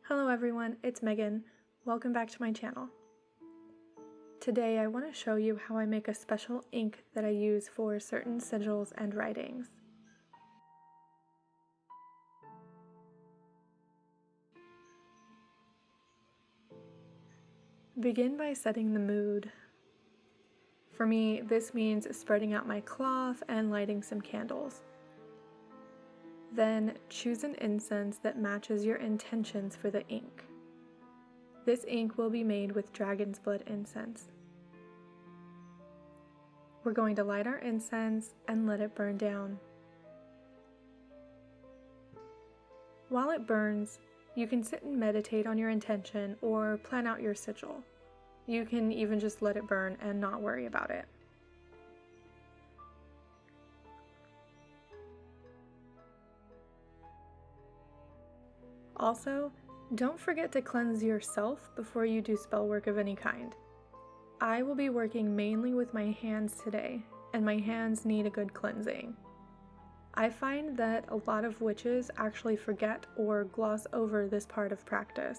Hello everyone, it's Megan. Welcome back to my channel. Today I want to show you how I make a special ink that I use for certain sigils and writings. Begin by setting the mood. For me, this means spreading out my cloth and lighting some candles. Then choose an incense that matches your intentions for the ink. This ink will be made with dragon's blood incense. We're going to light our incense and let it burn down. While it burns, you can sit and meditate on your intention or plan out your sigil. You can even just let it burn and not worry about it. Also, don't forget to cleanse yourself before you do spell work of any kind. I will be working mainly with my hands today, and my hands need a good cleansing. I find that a lot of witches actually forget or gloss over this part of practice.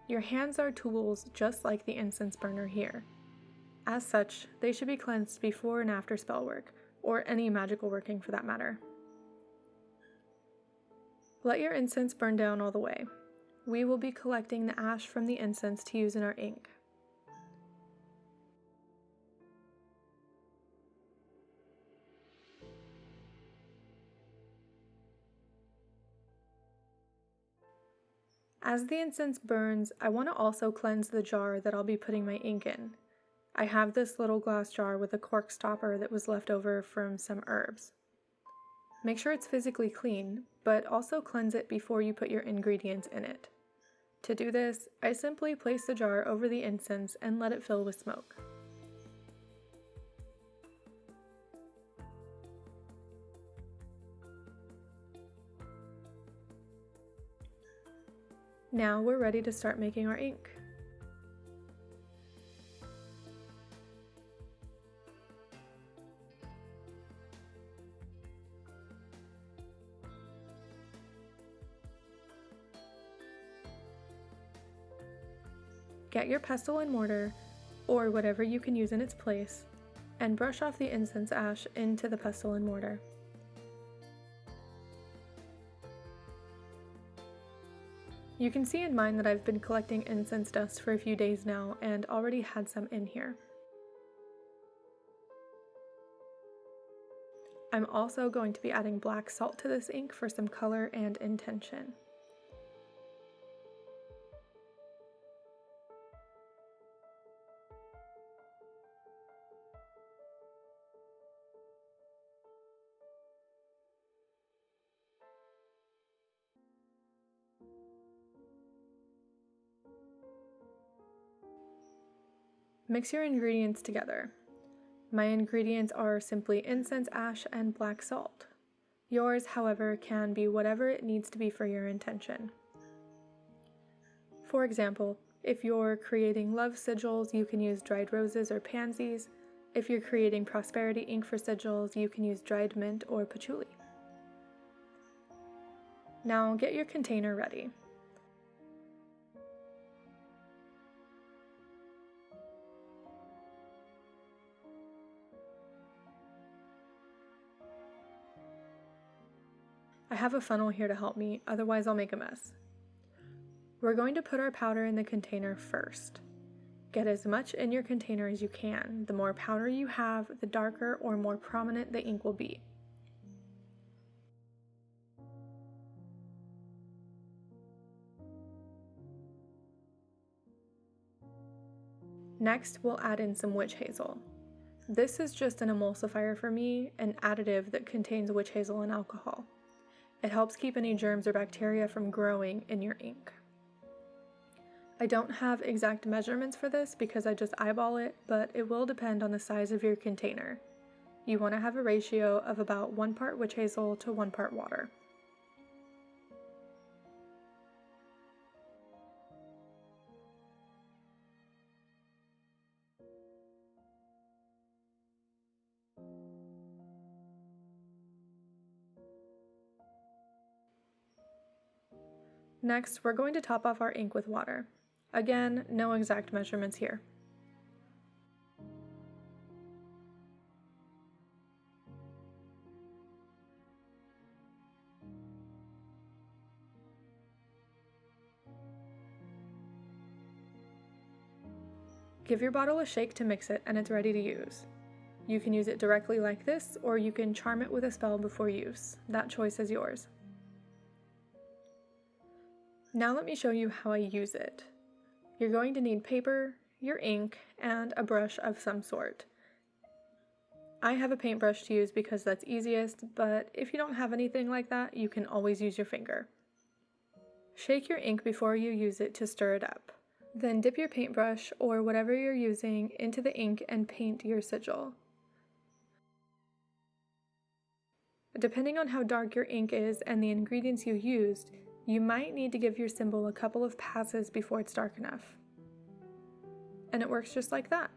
Your hands are tools just like the incense burner here. As such, they should be cleansed before and after spell work, or any magical working for that matter. Let your incense burn down all the way. We will be collecting the ash from the incense to use in our ink. As the incense burns, I want to also cleanse the jar that I'll be putting my ink in. I have this little glass jar with a cork stopper that was left over from some herbs. Make sure it's physically clean, but also cleanse it before you put your ingredients in it. To do this, I simply place the jar over the incense and let it fill with smoke. Now we're ready to start making our ink. Get your pestle and mortar, or whatever you can use in its place, and brush off the incense ash into the pestle and mortar. You can see in mine that I've been collecting incense dust for a few days now and already had some in here. I'm also going to be adding black salt to this ink for some color and intention. Mix your ingredients together. My ingredients are simply incense ash and black salt. Yours, however, can be whatever it needs to be for your intention. For example, if you're creating love sigils, you can use dried roses or pansies. If you're creating prosperity ink for sigils, you can use dried mint or patchouli. Now get your container ready. I have a funnel here to help me, otherwise I'll make a mess. We're going to put our powder in the container first. Get as much in your container as you can. The more powder you have, the darker or more prominent the ink will be. Next, we'll add in some witch hazel. This is just an emulsifier for me, an additive that contains witch hazel and alcohol. It helps keep any germs or bacteria from growing in your ink. I don't have exact measurements for this because I just eyeball it, but it will depend on the size of your container. You want to have a ratio of about 1 part witch hazel to 1 part water. Next, we're going to top off our ink with water. Again, no exact measurements here. Give your bottle a shake to mix it and it's ready to use. You can use it directly like this, or you can charm it with a spell before use. That choice is yours. Now let me show you how I use it. You're going to need paper, your ink, and a brush of some sort. I have a paintbrush to use because that's easiest, but if you don't have anything like that, you can always use your finger. Shake your ink before you use it to stir it up. Then dip your paintbrush, or whatever you're using, into the ink and paint your sigil. Depending on how dark your ink is and the ingredients you used, you might need to give your symbol a couple of passes before it's dark enough. And it works just like that.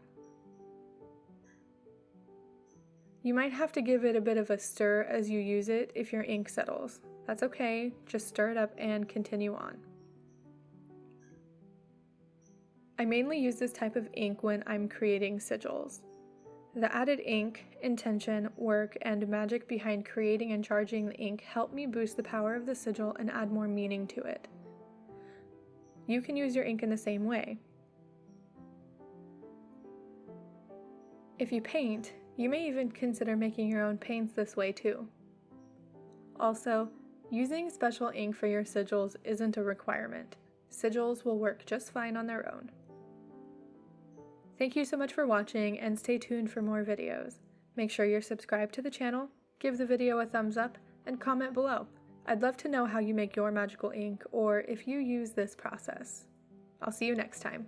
You might have to give it a bit of a stir as you use it if your ink settles. That's okay, just stir it up and continue on. I mainly use this type of ink when I'm creating sigils. The added ink, intention, work, and magic behind creating and charging the ink help me boost the power of the sigil and add more meaning to it. You can use your ink in the same way. If you paint, you may even consider making your own paints this way too. Also, using special ink for your sigils isn't a requirement. Sigils will work just fine on their own. Thank you so much for watching, and stay tuned for more videos. Make sure you're subscribed to the channel, give the video a thumbs up, and comment below. I'd love to know how you make your magical ink, or if you use this process. I'll see you next time.